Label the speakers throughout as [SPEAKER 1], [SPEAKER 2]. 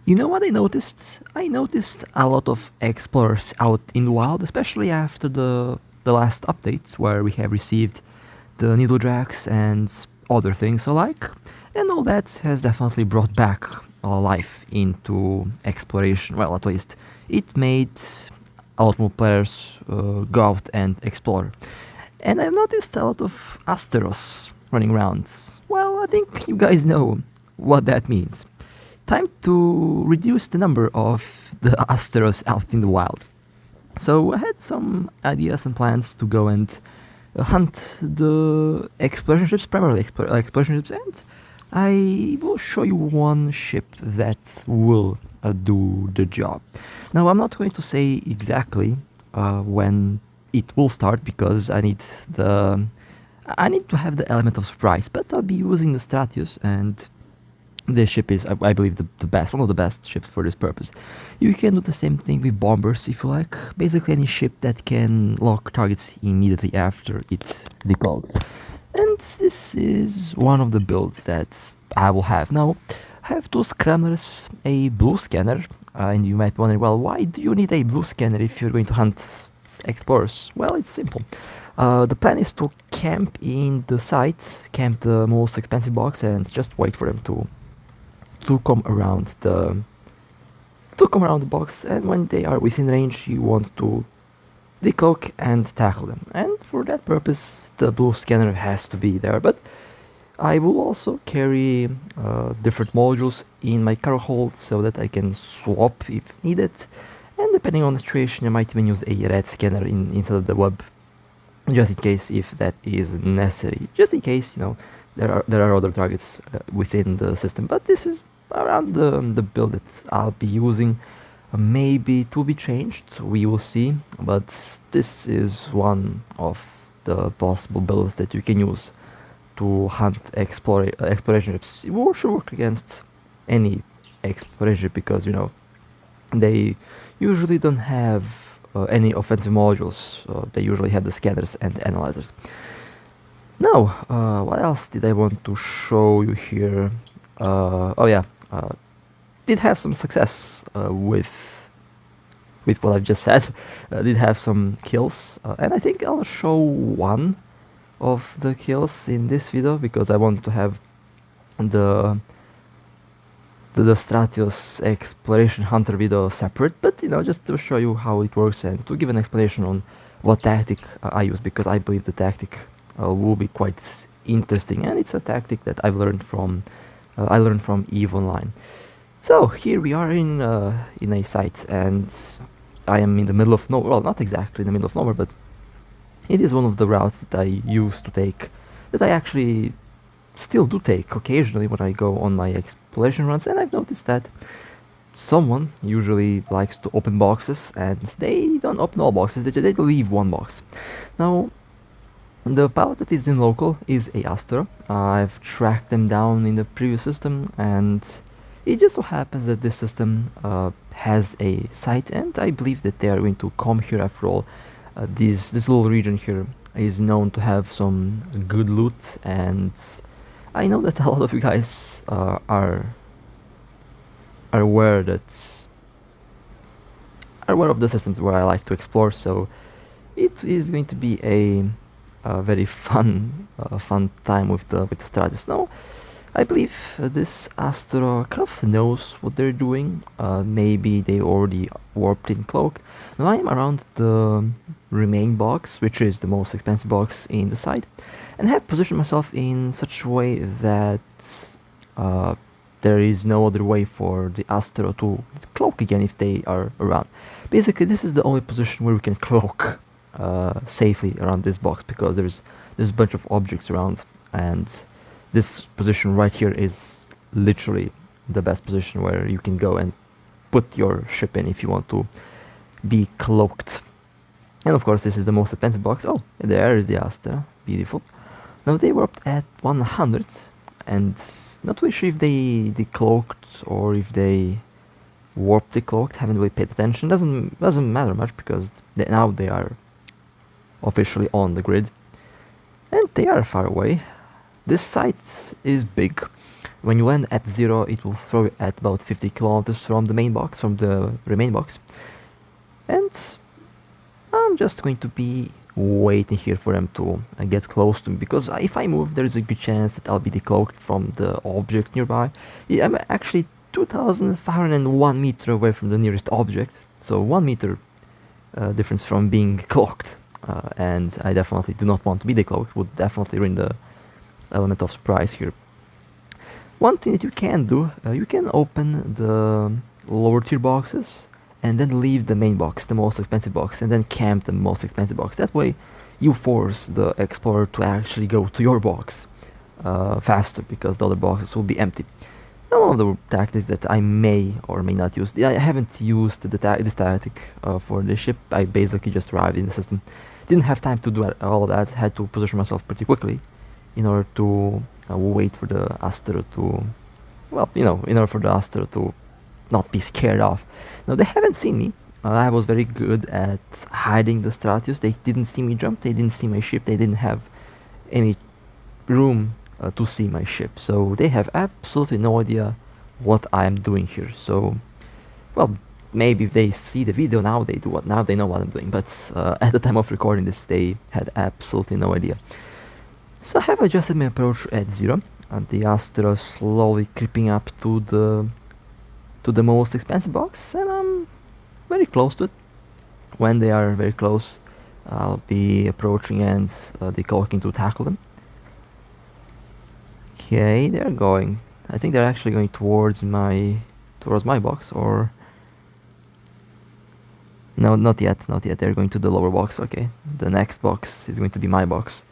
[SPEAKER 1] You know what I noticed? I noticed a lot of explorers out in the wild, especially after the last update, where we have received the needle drags and other things alike, and all that has definitely brought back life into exploration. Well, at least it made a lot more players go out and explore. And I've noticed a lot of Asteros running around. Well, I think you guys know what that means. Time to reduce the number of the Asteros out in the wild. So I had some ideas and plans to go and hunt the exploration ships, primarily exploration ships, and I will show you one ship that will do the job. Now, I'm not going to say exactly when it will start because I need to have the element of surprise, but I'll be using the Stratus, and this ship is, I believe, the best, one of the best ships for this purpose. You can do the same thing with bombers if you like. Basically any ship that can lock targets immediately after it decloaks. And this is one of the builds that I will have. Now, I have two scramblers, a blue scanner, and you might be wondering, well, why do you need a blue scanner if you're going to hunt explorers? Well, it's simple. The plan is to camp in the site, camp the most expensive box, and just wait for them to come around the box, and when they are within range you want to decloak and tackle them, and for that purpose the blue scanner has to be there. But I will also carry different modules in my cargo hold so that I can swap if needed, and depending on the situation I might even use a red scanner instead of the web, just in case if that is necessary, just in case, you know, there are other targets within the system. But this is around the build that I'll be using. Maybe it will be changed, we will see, but this is one of the possible builds that you can use to hunt exploration ships. It should work against any exploration ship because, you know, they usually don't have any offensive modules. They usually have the scanners and analyzers. Now, what else did I want to show you here? Oh yeah, did have some success with what I've just said. Did have some kills, and I think I'll show one of the kills in this video because I want to have the Stratus exploration hunter video separate, but you know, just to show you how it works and to give an explanation on what tactic I use, because I believe the tactic will be quite interesting, and it's a tactic that I've learned from EVE Online. So here we are in a site, and I am in the middle of nowhere. Well, not exactly in the middle of nowhere, but it is one of the routes that I used to take, that I actually still do take occasionally when I go on my exploration runs. And I've noticed that someone usually likes to open boxes, and they don't open all boxes, they leave one box. Now, the pilot that is in local is a Astero. I've tracked them down in the previous system, and it just so happens that this system has a site, and I believe that they are going to come here after all. This little region here is known to have some good loot, and I know that a lot of you guys are aware of the systems where I like to explore, so it is going to be a very fun time with the Stratus. Now, I believe this Astero kind of knows what they're doing. Maybe they already warped in cloaked. Now I am around the remain box, which is the most expensive box in the site, and have positioned myself in such a way that there is no other way for the Astero to cloak again if they are around. Basically, this is the only position where we can cloak safely around this box, because there's a bunch of objects around, and this position right here is literally the best position where you can go and put your ship in if you want to be cloaked. And of course, this is the most expensive box. Oh, there is the Astero. Beautiful. Now they warped at 100, and not really sure if they decloaked or if they warp decloaked. Haven't really paid attention. Doesn't matter much because now they are officially on the grid, and they are far away. This site is big. When you land at 0, it will throw you at about 50 kilometers from the main box, from the remain box. And I'm just going to be waiting here for them to get close to me, because if I move, there's a good chance that I'll be decloaked from the object nearby. Yeah, I'm actually 2,501 meter away from the nearest object, so 1 meter difference from being cloaked, and I definitely do not want to be decloaked. Would definitely ruin the element of surprise here. One thing that you can do, you can open the lower tier boxes and then leave the main box, the most expensive box, and then camp the most expensive box. That way you force the explorer to actually go to your box faster, because the other boxes will be empty. Now, one of the tactics that I may or may not use, I haven't used this tactic for the ship. I basically just arrived in the system, didn't have time to do all that, had to position myself pretty quickly in order to wait for the Astero to, well, in order for the Astero to not be scared off. Now, they haven't seen me. I was very good at hiding the Stratus. They didn't see me jump, they didn't see my ship, they didn't have any room to see my ship. So they have absolutely no idea what I'm doing here. So, well, maybe if they see the video now, now they know what I'm doing. But at the time of recording this, they had absolutely no idea. So I have adjusted my approach at 0, and the Astero slowly creeping up to the most expensive box, and I'm very close to it. When they are very close, I'll be approaching and decloaking to tackle them. Okay, they're going. I think they're actually going towards my box, or no, not yet. They're going to the lower box. Okay, the next box is going to be my box.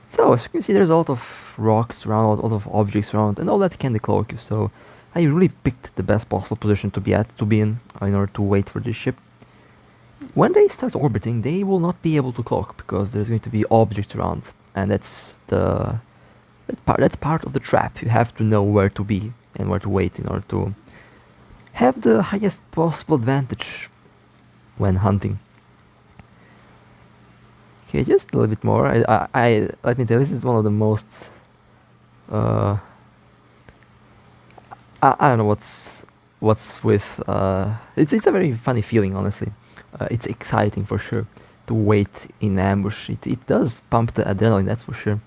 [SPEAKER 1] So as you can see, there's a lot of rocks around, a lot of objects around, and all that can decloak you. So I really picked the best possible position to be in order to wait for this ship. When they start orbiting, they will not be able to cloak, because there's going to be objects around, and that's part of the trap. You have to know where to be and where to wait in order to have the highest possible advantage when hunting. Okay, just a little bit more. I let me tell you, this is one of the most I don't know what's with it's a very funny feeling, honestly. It's exciting for sure to wait in ambush. It does pump the adrenaline, that's for sure.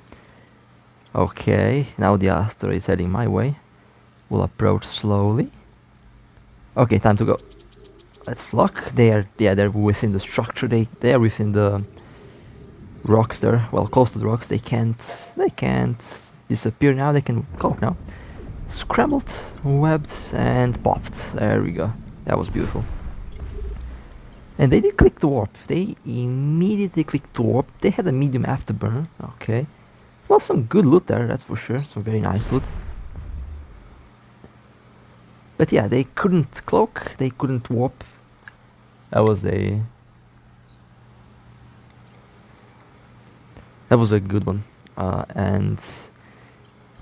[SPEAKER 1] Okay, now the Astero is heading my way. We'll approach slowly. Okay, time to go. Let's lock. They're within the structure. They are within the rocks there. Well, close to the rocks. They can't disappear now. They can cloak now. Scrambled, webbed, and popped. There we go. That was beautiful. And they did click to warp. They immediately clicked to warp. They had a medium afterburner. Okay. Well, some good loot there, that's for sure. Some very nice loot. But yeah, they couldn't cloak. They couldn't warp. That was a good one. And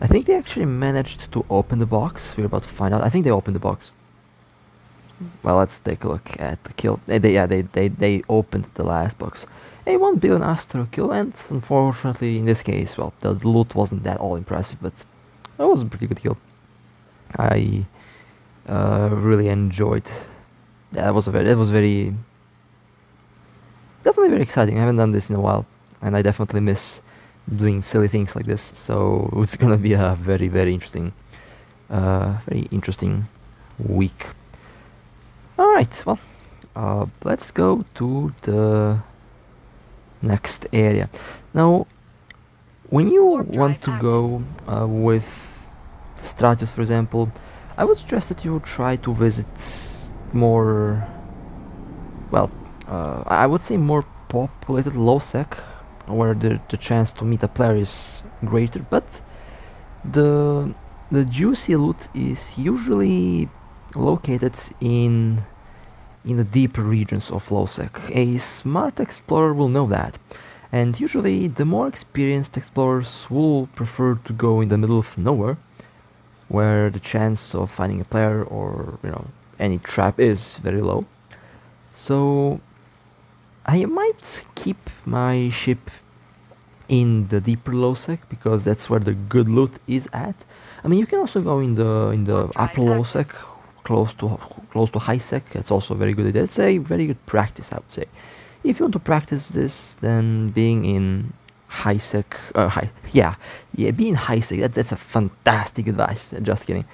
[SPEAKER 1] I think they actually managed to open the box. We're about to find out. I think they opened the box. Well, let's take a look at the kill. They opened the last box. A 1 billion Astero kill, and unfortunately in this case, well, the loot wasn't that all impressive, but that was a pretty good kill. I really enjoyed. That was definitely very exciting. I haven't done this in a while, and I definitely miss doing silly things like this. So it's gonna be a very interesting week. All right, well, let's go to the next area. Now, when you want to go with Stratus, for example, I would suggest that you try to visit more, well, I would say more populated low sec, where the chance to meet a player is greater, but the juicy loot is usually located in the deeper regions of low sec. A smart explorer will know that, and usually the more experienced explorers will prefer to go in the middle of nowhere, where the chance of finding a player or any trap is very low. So I might keep my ship in the deeper low sec because that's where the good loot is at. I mean, you can also go in the upper low sec, close to high sec. It's also very good. It's a very good practice, I would say. If you want to practice this, then being in high sec, being high sec. That's a fantastic advice. Just kidding.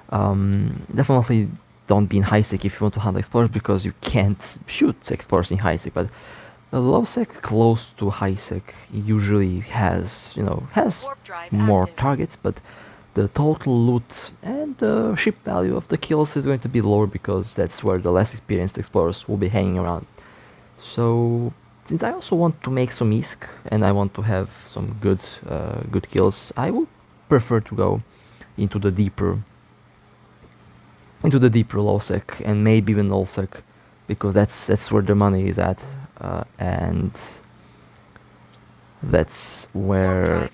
[SPEAKER 1] Definitely don't be in high sec if you want to hunt explorers because you can't shoot explorers in high sec. But a low sec close to high sec usually has more targets, but the total loot and the ship value of the kills is going to be lower because that's where the less experienced explorers will be hanging around. So since I also want to make some ISK and I want to have some good kills, I would prefer to go into the deeper low sec and maybe even low sec because that's where the money is at. And that's where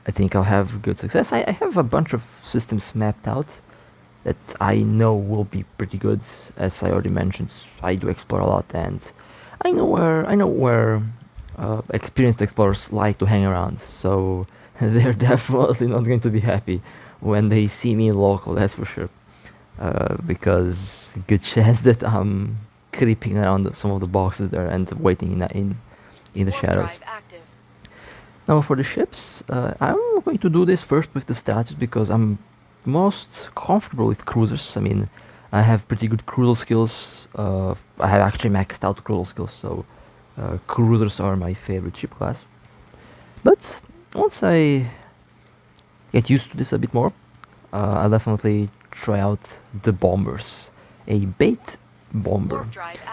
[SPEAKER 1] I think I'll have good success. I have a bunch of systems mapped out that I know will be pretty good. As I already mentioned, I do explore a lot, and I know where experienced explorers like to hang around. So they're definitely not going to be happy when they see me in local. That's for sure, because good chance that I'm creeping around some of the boxes there and waiting in the shadows. Now for the ships, I'm going to do this first with the Stratus because I'm most comfortable with cruisers. I mean, I have pretty good cruiser skills. I have actually maxed out cruiser skills, so cruisers are my favorite ship class. But once I get used to this a bit more, I'll definitely try out the bombers. A bait bomber.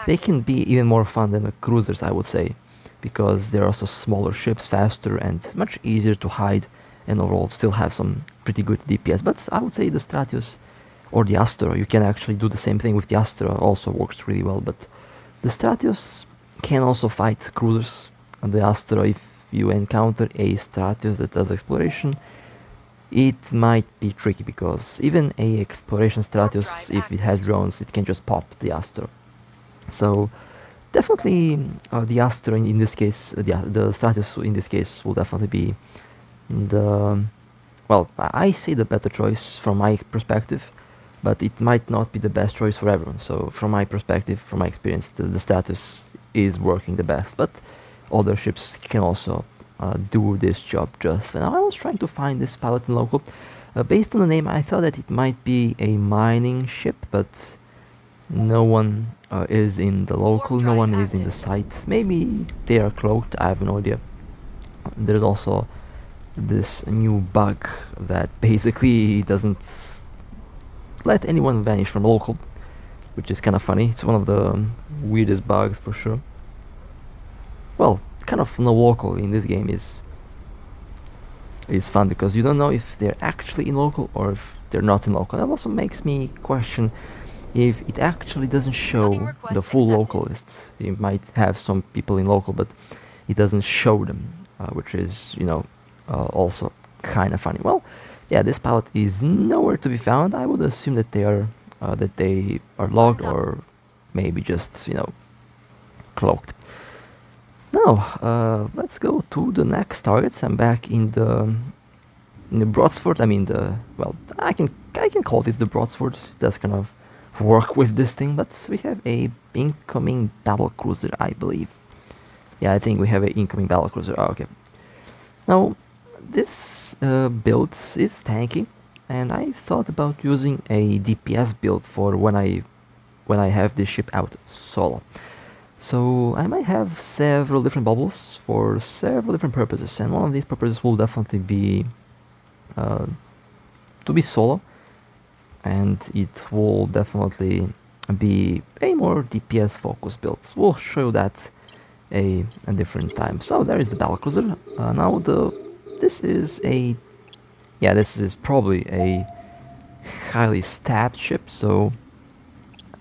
[SPEAKER 1] They can be even more fun than the cruisers, I would say, because they're also smaller ships, faster and much easier to hide, and overall still have some pretty good DPS. But I would say the Stratus or the Astero, you can actually do the same thing with the Astero, also works really well. But the Stratus can also fight cruisers, and the Astero, if you encounter a Stratus that does exploration, it might be tricky because even a exploration Stratus, if it has drones, it can just pop the Astero. So definitely the Astero in this case, the Stratus in this case will definitely be I say the better choice from my perspective, but it might not be the best choice for everyone. So from my perspective, from my experience, the Stratus is working the best, but other ships can also do this job just. And I was trying to find this pilot in local. Based on the name, I thought that it might be a mining ship, but no one is in the local, no one is in the site. Maybe they are cloaked, I have no idea. There's also this new bug that basically doesn't let anyone vanish from local, which is kind of funny. It's one of the weirdest bugs for sure. Well, kind of no local in this game is fun because you don't know if they're actually in local or if they're not in local. That also makes me question if it actually doesn't show the full local lists. You might have some people in local, but it doesn't show them, which is, also kind of funny. Well, yeah, this pilot is nowhere to be found. I would assume that they are logged or maybe just, cloaked. Now, let's go to the next target. I'm back in the Broadsword. I mean I can call this the Broadsword. It does kind of work with this thing, but we have a incoming battlecruiser, I believe. Yeah, I think we have an incoming battlecruiser. Oh, okay. Now, this build is tanky, and I thought about using a DPS build for when I have this ship out solo. So I might have several different bubbles for several different purposes, and one of these purposes will definitely be to be solo, and it will definitely be a more DPS focused build. We'll show you that a different time. So there is the battlecruiser. Now this is probably a highly stabbed ship, so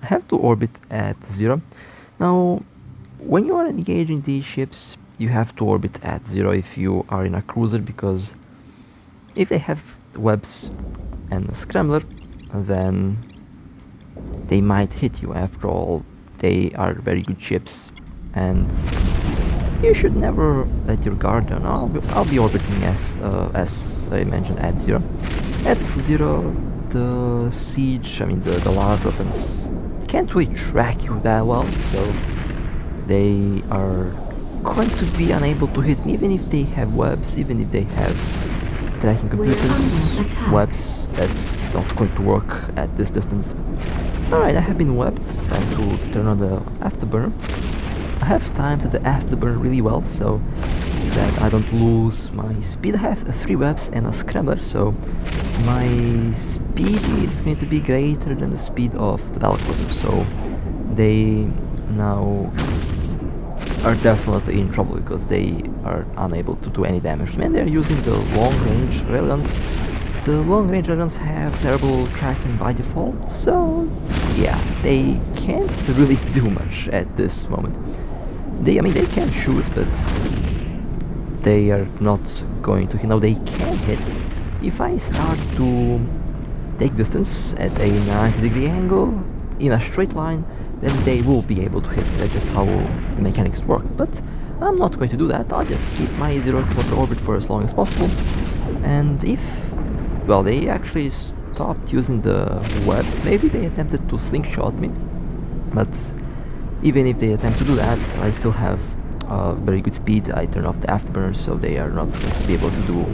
[SPEAKER 1] I have to orbit at 0. Now, when you are engaging these ships, you have to orbit at 0 if you are in a cruiser, because if they have webs and a scrambler, then they might hit you. After all, they are very good ships, and you should never let your guard down. I'll be orbiting as I mentioned at 0. At 0, the siege, I mean the large weapons can't really track you that well, so they are going to be unable to hit me even if they have webs, even if they have tracking computers. Webs, that's not going to work at this distance. Alright, I have been webbed. Time to turn on the afterburner. I have timed the afterburner really well so that I don't lose my speed. I have 3 webs and a scrambler, so my speed is going to be greater than the speed of the Valkyrie, so they now are definitely in trouble because they are unable to do any damage. And they're using the long-range railguns. The long-range railguns have terrible tracking by default, so yeah, they can't really do much at this moment. I mean, they can shoot, but they are not going to hit. No, they can hit. If I start to take distance at a 90-degree angle in a straight line, then they will be able to hit me. That's just how the mechanics work. But I'm not going to do that. I'll just keep my 0-kilometer orbit for as long as possible. And if, well, they actually stopped using the webs, maybe they attempted to slingshot me. But even if they attempt to do that, I still have very good speed. I turn off the afterburners, so they are not going to be able to do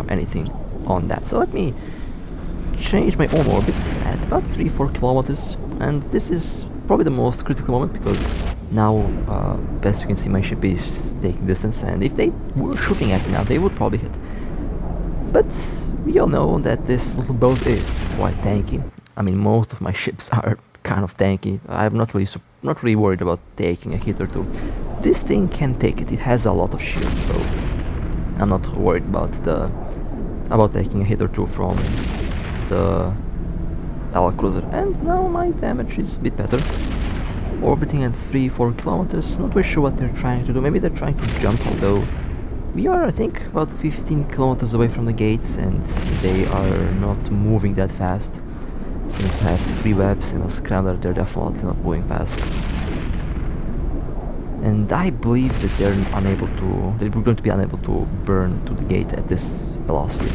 [SPEAKER 1] anything on that. So let me change my own orbits at about 3-4 kilometers, and this is probably the most critical moment because now, as you can see, my ship is taking distance, and if they were shooting at me now, they would probably hit. But we all know that this little boat is quite tanky. I mean, most of my ships are kind of tanky. I'm not really worried about taking a hit or two. This thing can take it. It has a lot of shield, so I'm not worried about taking a hit or two from the Cruiser. And now my damage is a bit better. Orbiting at 3-4 kilometers. Not really sure what they're trying to do. Maybe they're trying to jump, although we are, I think, about 15 kilometers away from the gates, and they are not moving that fast. Since I have 3 webs and a scrambler, they're definitely not moving fast. And I believe that they're going to be unable to burn to the gate at this velocity.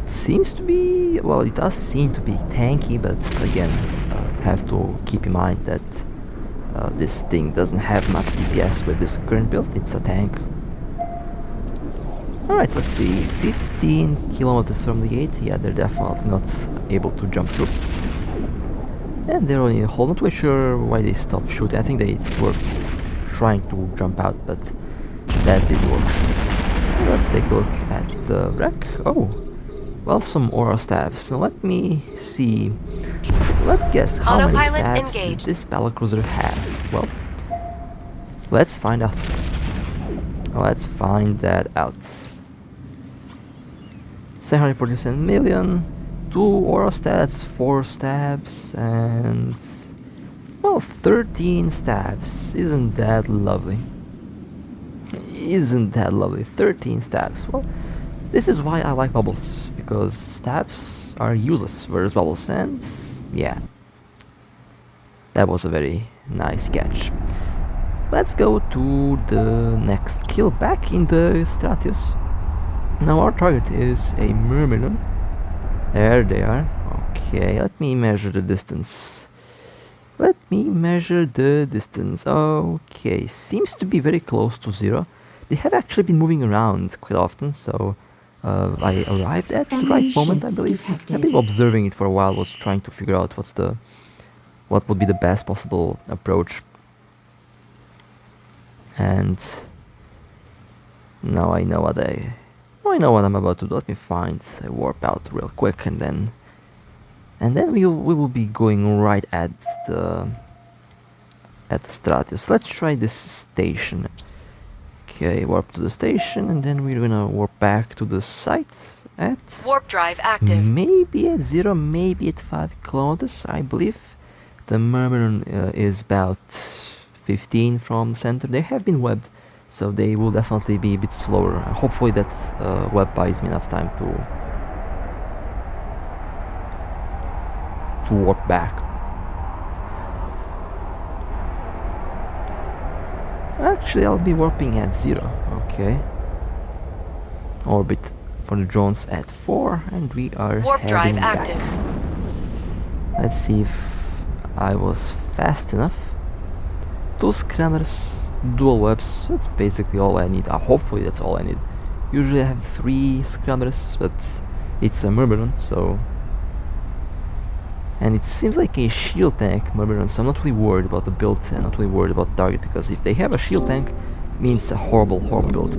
[SPEAKER 1] It seems to be, well, it does seem to be tanky, but again, have to keep in mind that this thing doesn't have much DPS with this current build. It's a tank. Alright, let's see, 15 kilometers from the gate. Yeah, they're definitely not able to jump through. And they're only in a hole. Not really sure why they stopped shooting. I think they were trying to jump out, but that didn't work. Let's take a look at the wreck. Oh, well, some aura staves. Now let me see. Let's guess how many staves did this battlecruiser have. Well, let's find out. Let's find that out. 747 million, 2 aura stats, 4 stabs, and, well, 13 stabs. Isn't that lovely? Isn't that lovely? 13 stabs. Well, this is why I like bubbles, because stabs are useless versus bubbles, and yeah, that was a very nice catch. Let's go to the next kill back in the Stratus. Now our target is a Myrmidon. There they are. Okay, let me measure the distance. Okay, seems to be very close to 0. They have actually been moving around quite often, so I arrived at the right moment, I believe. I've been observing it for a while, was trying to figure out what would be the best possible approach. And now I know what I'm about to do. Let me find a warp out real quick, and then we will be going right at the Stratus. Let's try this station. Okay, warp to the station, and then we're gonna warp back to the site at
[SPEAKER 2] warp drive active.
[SPEAKER 1] Maybe at 0, maybe at 5 kilometers. I believe the Myrmidon is about 15 from the center. They have been webbed, so they will definitely be a bit slower. Hopefully that web buys me enough time to warp back. Actually, I'll be warping at 0. Okay. Orbit for the drones at 4, and we are
[SPEAKER 2] Warp drive
[SPEAKER 1] heading back.
[SPEAKER 2] active.
[SPEAKER 1] Let's see if I was fast enough. 2 scanners, dual webs, that's basically all I need. Hopefully that's all I need. Usually I have 3 scanners, but it's a Myrmidon, so... And it seems like a shield tank Myrmidon, so I'm not really worried about the build and not really worried about the target, because if they have a shield tank, it means a horrible build.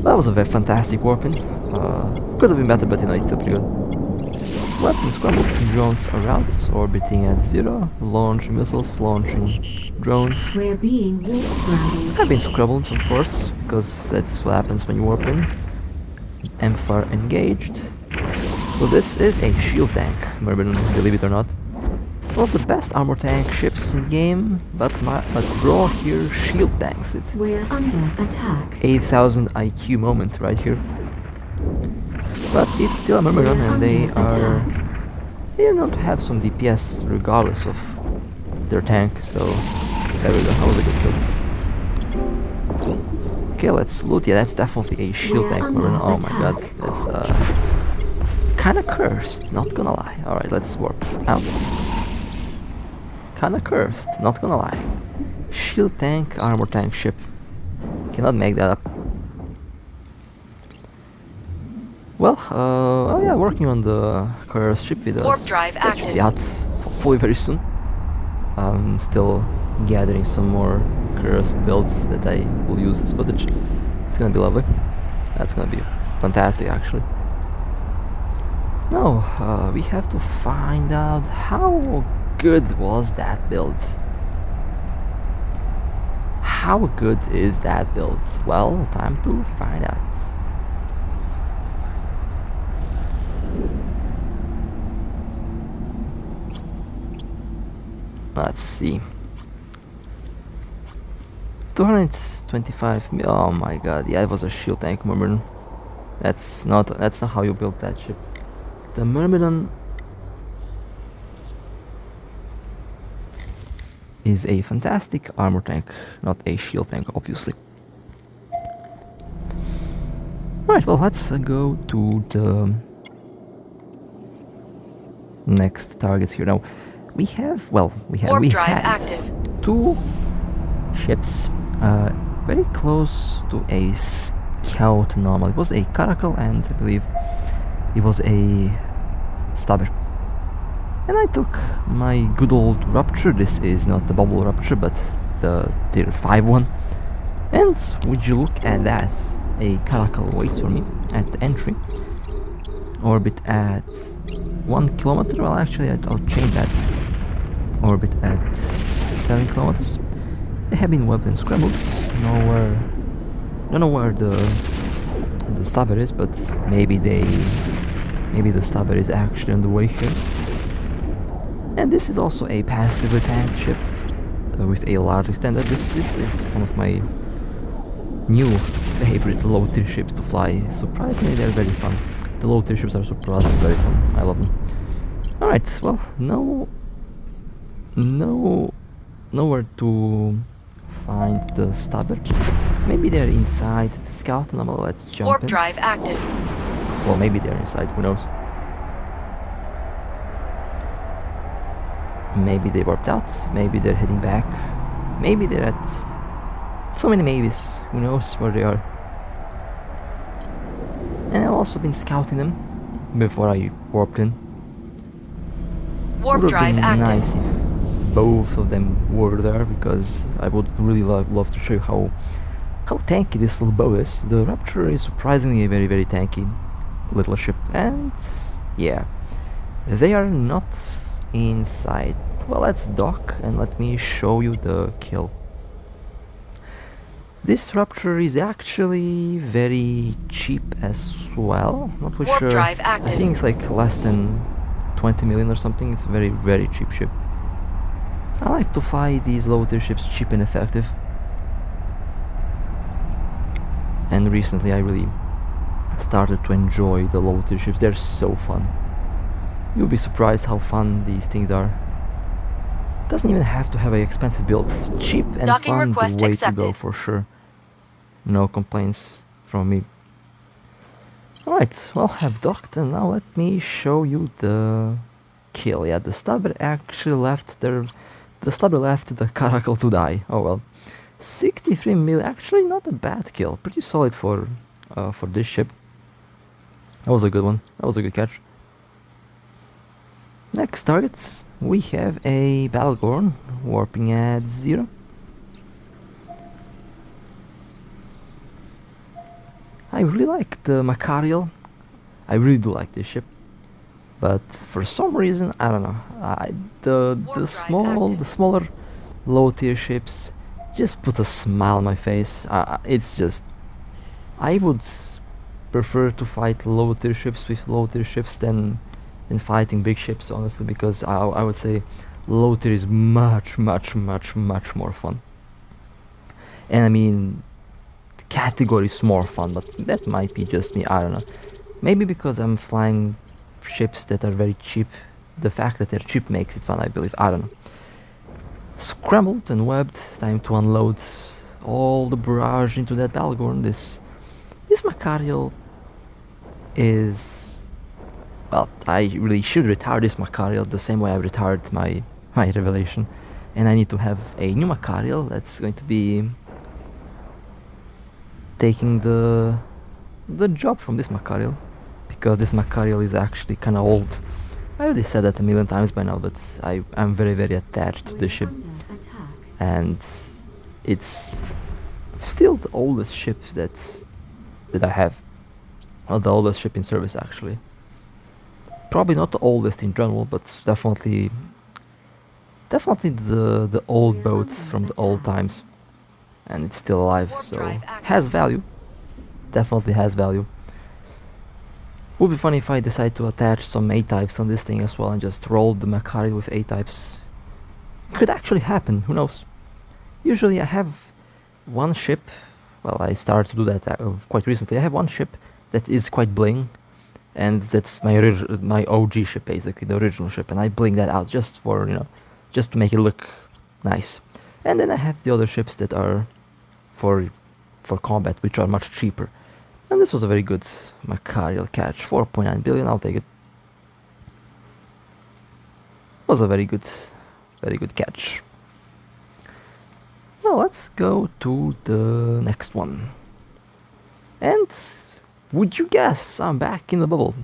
[SPEAKER 1] That was a very fantastic warping. Could have been better, but you know, it's still pretty good. Weapons scrambled, drones are out, orbiting at 0, launching missiles, launching drones.
[SPEAKER 3] We're being warp scrambled.
[SPEAKER 1] Have been scrambled, of course, because that's what happens when you warp in. Emphar engaged. So this is a shield tank, Myrmidon, believe it or not. One of the best armor tank ships in the game, but bro here shield tanks it.
[SPEAKER 3] We're under attack.
[SPEAKER 1] 8000 IQ moment right here. But it's still a Myrmidon, and they are known to have some DPS regardless of their tank, so there we go, that was a good kill. Okay, let's loot. Yeah, that's definitely a shield tank Myrmidon. Oh my god, that's kinda cursed, not gonna lie. Alright, let's warp out. Kinda cursed, not gonna lie. Shield tank, armor tank ship. Cannot make that up. Well, oh yeah, working on the cursed ship with us.
[SPEAKER 2] Warp drive
[SPEAKER 1] That should be
[SPEAKER 2] active.
[SPEAKER 1] out hopefully very soon. I'm still gathering some more cursed builds that I will use as footage. It's gonna be lovely. That's gonna be fantastic, actually. Now, we have to find out how good was that build. How good is that build? Well, time to find out. Let's see. 225 mil. Oh my god, yeah, it was a shield tank Myrmidon. That's not how you build that ship. The Myrmidon is a fantastic armor tank, not a shield tank, obviously. Right, well, let's go to the next targets here. Now, we had
[SPEAKER 2] active.
[SPEAKER 1] 2 ships very close to a scout anomaly. It was a Caracal, and I believe it was a Stubber. And I took my good old Rapture. This is not the bubble Rapture, but the tier 5 one. And would you look at that, a Caracal waits for me at the entry. Orbit at 1 kilometer. Well, actually, I'll change that. Orbit at 7 kilometers. They have been webbed and scrambled. Don't know where the Stubber is, but maybe the Stubber is actually on the way here. And this is also a passively tanked ship with a large extender. This is one of my new favorite low tier ships to fly. Surprisingly, they're very fun. The low tier ships are surprisingly very fun. I love them. Alright, well, nowhere to find the Stubber. Maybe they're inside the scout anomaly. Let's jump
[SPEAKER 2] Warp
[SPEAKER 1] in.
[SPEAKER 2] drive active.
[SPEAKER 1] Well, maybe they're inside, who knows. Maybe they warped out, maybe they're heading back, maybe they're at... So many maybes, who knows where they are. And I've also been scouting them before I warped in.
[SPEAKER 2] Warp
[SPEAKER 1] Would have
[SPEAKER 2] drive
[SPEAKER 1] been
[SPEAKER 2] active.
[SPEAKER 1] nice if both of them were there, because I would really love to show you how tanky this little bow is. The Rapture is surprisingly a very tanky little ship, and yeah, they are not inside. Well, let's dock and let me show you the kill. This Rapture is actually very cheap as well. Not really
[SPEAKER 2] Warp
[SPEAKER 1] sure.
[SPEAKER 2] drive
[SPEAKER 1] I
[SPEAKER 2] active.
[SPEAKER 1] think it's like less than 20 million or something. It's a very cheap ship. I like to fly these low tier ships, cheap and effective. And recently I really started to enjoy the low tier ships. They're so fun. You'll be surprised how fun these things are. Doesn't even have to have an expensive build. Cheap and
[SPEAKER 2] Docking
[SPEAKER 1] fun, the
[SPEAKER 2] request
[SPEAKER 1] way to go
[SPEAKER 2] accepted.
[SPEAKER 1] for sure. No complaints from me. Alright, well, I've docked, and now let me show you the kill. Yeah, the Stubber actually left the Stubber left the Caracal to die. Oh well. 63 mil, actually not a bad kill. Pretty solid for this ship. That was a good one. That was a good catch. Next targets, we have a Battlegorn warping at 0. I really like the Macarial. I really do like this ship, but for some reason I don't know. The smaller low tier ships just put a smile on my face. It's just I would prefer to fight low tier ships with low tier ships than fighting big ships, honestly, because I would say low tier is much more fun. And I mean, category is more fun, but that might be just me, I don't know. Maybe because I'm flying ships that are very cheap, the fact that they're cheap makes it fun, I believe, I don't know. Scrambled and webbed, time to unload all the barrage into that Battlegorn. This Macarial is... well, I really should retire this Macarial the same way I retired my Revelation. And I need to have a new Macarial that's going to be taking the job from this Macarial, because this Macarial is actually kind of old. I already said that a million times by now, but I'm very attached to this ship, and it's still the oldest ship that I have, or the oldest ship in service actually. Probably not the oldest in general, but definitely the old boat from the old times. And it's still alive, so has value. Definitely has value. Would be funny if I decide to attach some A-types on this thing as well and just roll the Macarial with A-types. Could actually happen, who knows. Usually I have one ship, well, I started to do that quite recently. I have one ship that is quite bling, and that's my OG ship, basically, the original ship, and I bling that out just for, just to make it look nice. And then I have the other ships that are for combat, which are much cheaper. And this was a very good Macarial catch. 4.9 billion, I'll take it. Was a very good catch. Well, let's go to the next one. And would you guess, I'm back in the bubble.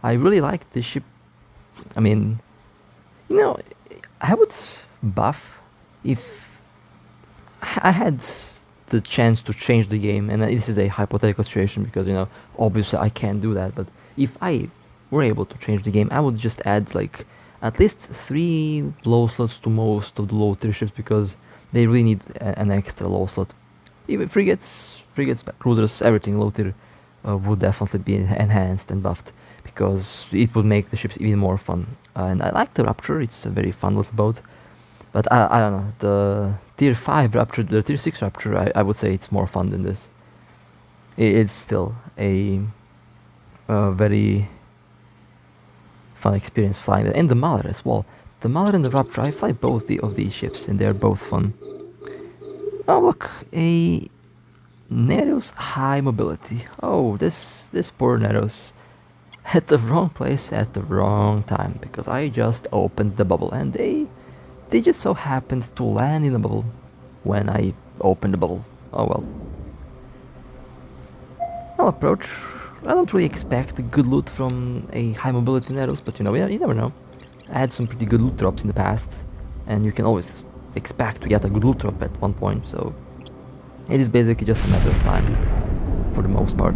[SPEAKER 1] I really like this ship. I mean, I would buff if I had the chance to change the game, and this is a hypothetical situation because obviously I can't do that, but if I were able to change the game, I would just add like at least 3 low slots to most of the low tier ships, because they really need an extra low slot. Even frigates, cruisers, everything low tier would definitely be enhanced and buffed, because it would make the ships even more fun. And I like the Rapture, it's a very fun little boat. But I don't know, the tier 5 Rapture, the tier 6 Rapture, I would say it's more fun than this. It's still a very fun experience flying that. And the Mauler as well. The Mauler and the Rapture, I fly both of these ships and they're both fun. Oh look, a Neros high mobility. Oh, this poor Neros at the wrong place at the wrong time, because I just opened the bubble and they just so happened to land in the bubble when I opened the bubble. Oh well. I'll approach. I don't really expect good loot from a high mobility Neros, but you never know. I had some pretty good loot drops in the past, and you can always expect to get a good loot drop at one point, so it is basically just a matter of time, for the most part.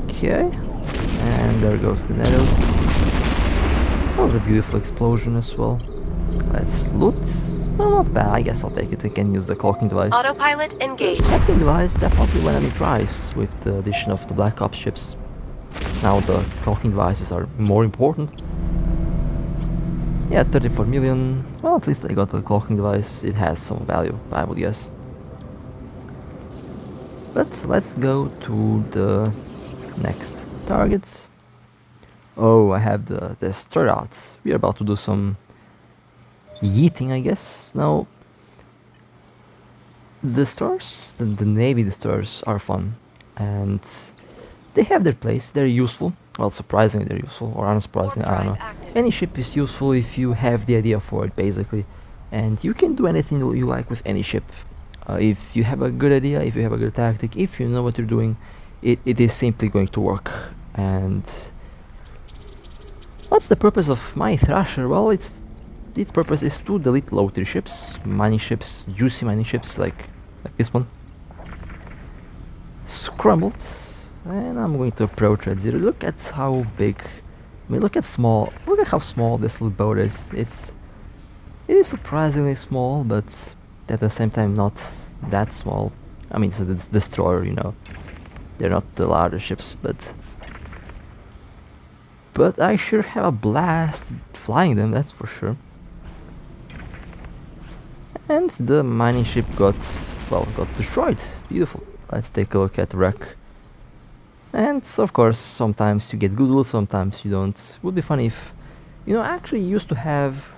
[SPEAKER 1] Okay, and there goes the Neros. That was a beautiful explosion as well. Let's loot. Well, not bad, I guess I'll take it. I can use the clocking device.
[SPEAKER 2] Autopilot engaged.
[SPEAKER 1] Clocking device definitely went on a price with the addition of the Black Ops ships. Now the clocking devices are more important. Yeah, 34 million. Well, at least I got the clocking device. It has some value, I would guess. But let's go to the next targets. Oh, I have the Stratus. We are about to do some yeeting, I guess. Now, the stores, the Navy destroyers are fun, and they have their place. They're useful. Well, surprisingly, they're useful, or unsurprisingly, I don't know. Any ship is useful if you have the idea for it, basically, and you can do anything you like with any ship. If you have a good idea, if you have a good tactic, if you know what you're doing, it is simply going to work. And what's the purpose of my Thrasher? Well, its purpose is to delete low tier ships, mining ships, juicy mining ships like this one. Scrambled, and I'm going to approach at 0. Look at how big. I mean, look at how small this little boat is. It is surprisingly small, but at the same time not that small. I mean, it's a destroyer, you know. They're not the larger ships, but I sure have a blast flying them, that's for sure. And the mining ship got destroyed. Beautiful. Let's take a look at the wreck. And of course, sometimes you get good loot, sometimes you don't. Would be funny if, you know, I actually used to have,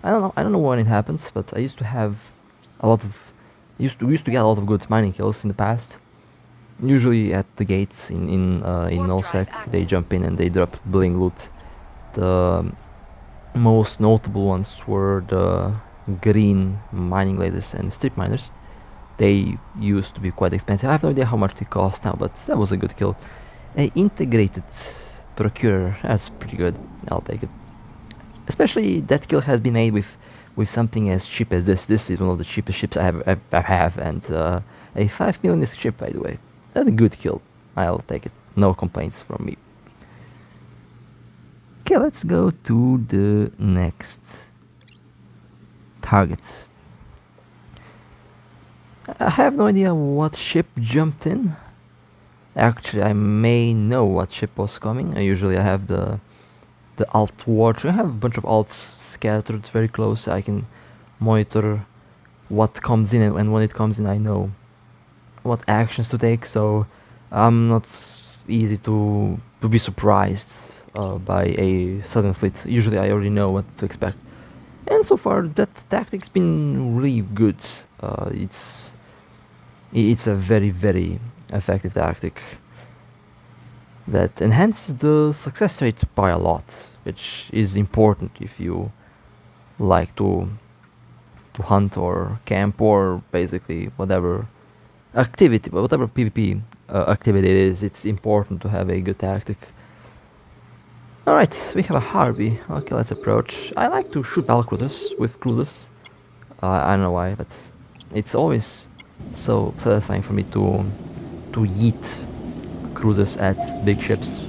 [SPEAKER 1] I don't know when it happens, but I used to have a lot of, we used to get a lot of good mining kills in the past. Usually at the gates in nullsec, they jump in and they drop bling loot. The most notable ones were the green mining laders and strip miners. They used to be quite expensive. I have no idea how much they cost now, but that was a good kill. Integrated procurer, that's pretty good. I'll take it. Especially that kill has been made with something as cheap as this. This is one of the cheapest ships I have, and a 5 million ship, by the way. That's a good kill. I'll take it. No complaints from me. Okay, let's go to the next targets. I have no idea what ship jumped in. Actually, I may know what ship was coming. Usually I have the alt watch. I have a bunch of alts scattered very close. I can monitor what comes in, and when it comes in I know what actions to take, so I'm not easy to be surprised by a sudden fleet. Usually I already know what to expect. And so far that tactic's been really good. It's a very, very effective tactic that enhances the success rate by a lot, which is important if you like to hunt or camp or basically whatever activity, whatever PvP activity it is. It's important to have a good tactic. Alright, we have a Harvey. Okay, let's approach. I like to shoot battlecruisers with cruisers. I don't know why, but it's always so satisfying for me to yeet cruisers at big ships.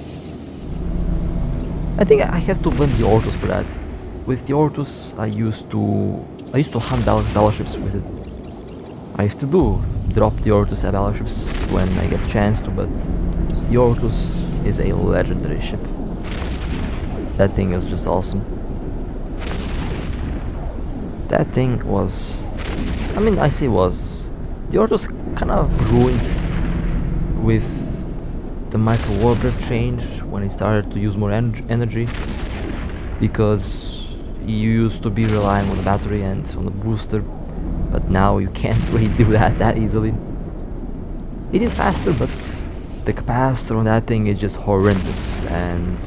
[SPEAKER 1] I think I have to blame the Ortus for that. With the Ortus, I used to hunt battleships with it. I used to drop the Ortus at battleships when I get a chance to, but the Ortus is a legendary ship. That thing is just awesome. That thing was, I mean, I say was, the Ortus kind of ruined with the micro warp change when it started to use more energy, because you used to be relying on the battery and on the booster, but now you can't really do that easily. It is faster, but the capacitor on that thing is just horrendous, and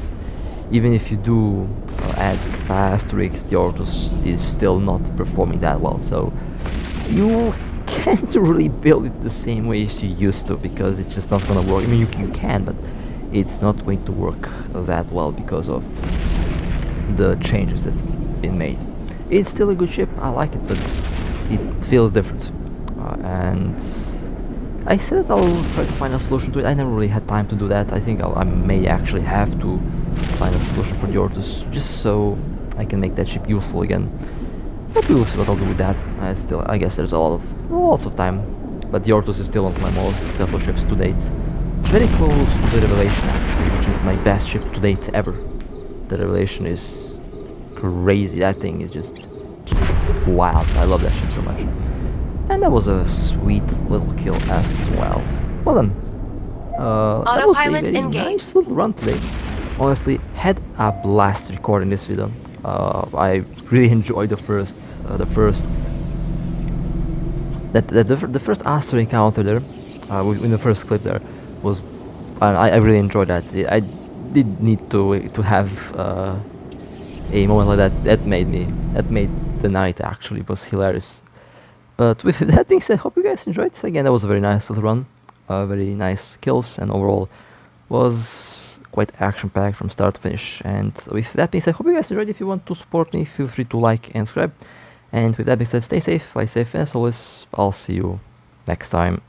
[SPEAKER 1] even if you do add capacitor X, the Ortus is still not performing that well, so you can't really build it the same way as you used to, because it's just not gonna work. I mean, you can, but it's not going to work that well because of the changes that's been made. It's still a good ship, I like it, but it feels different. And I said I'll try to find a solution to it. I never really had time to do that. I think I may actually have to find a solution for the Ortus, just so I can make that ship useful again. But we'll see what I'll do with that. I guess there's lots of time, but the Ortus is still one of my most successful ships to date. Very close to the Revelation, actually, which is my best ship to date ever. The Revelation is crazy. That thing is just wild. I love that ship so much. And that was a sweet little kill as well. Well done. That was a
[SPEAKER 2] Autopilot
[SPEAKER 1] very
[SPEAKER 2] engaged.
[SPEAKER 1] nice little run today. Honestly, had a blast recording this video. I really enjoyed the first Astero encounter there, in the first clip there was, I really enjoyed that. I did need to have a moment like that. That made the night actually. It was hilarious. But with that being said, hope you guys enjoyed. Again, that was a very nice little run, very nice kills, and overall was quite action-packed from start to finish. And with that being said, hope you guys enjoyed. If you want to support me, feel free to like and subscribe. And with that being said, stay safe, fly safe, and as always, I'll see you next time.